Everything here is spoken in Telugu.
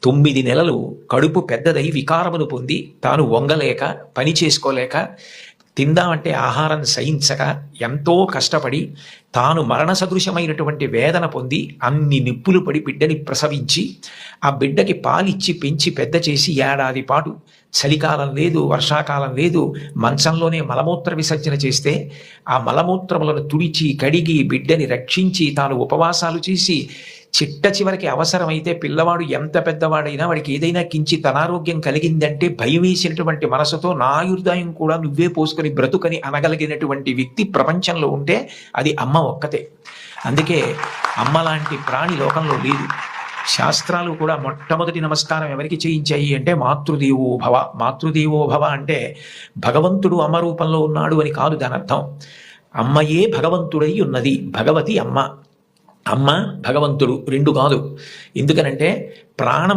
9 నెలలు కడుపు పెద్దదై వికారమును పొంది తాను వంగలేక పని చేసుకోలేక తిందామంటే ఆహారం సహించక ఎంతో కష్టపడి తాను మరణ సదృశమైనటువంటి వేదన పొంది అన్ని నిప్పులు పడి బిడ్డని ప్రసవించి ఆ బిడ్డకి పాలిచ్చి పెంచి పెద్ద చేసి ఏడాది పాటు చలికాలం లేదు, వర్షాకాలం లేదు, మంచంలోనే మలమూత్ర విసర్జన చేస్తే ఆ మలమూత్రములను తుడిచి కడిగి బిడ్డని రక్షించి తాను ఉపవాసాలు చేసి చిట్ట చివరికి అవసరమైతే పిల్లవాడు ఎంత పెద్దవాడైనా వాడికి ఏదైనా కించిత్ అనారోగ్యం కలిగిందంటే భయం వేసినటువంటి మనసుతో నా ఆయుర్దాయం కూడా నువ్వే పోసుకొని బ్రతుకని అనగలిగినటువంటి వ్యక్తి ప్రపంచంలో ఉంటే అది అమ్మ ఒక్కతే. అందుకే అమ్మ లాంటి ప్రాణి లోకంలో లేదు. శాస్త్రాలు కూడా మొట్టమొదటి నమస్కారం ఎవరికి చేయించాయి అంటే మాతృదేవో భవ. మాతృదేవో భవ అంటే భగవంతుడు అమ్మ రూపంలో ఉన్నాడు అని కాదు దాని అర్థం. అమ్మయే భగవంతుడై ఉన్నది. భగవతి అమ్మ, అమ్మ భగవంతుడు రెండు కాదు. ఎందుకనంటే ప్రాణం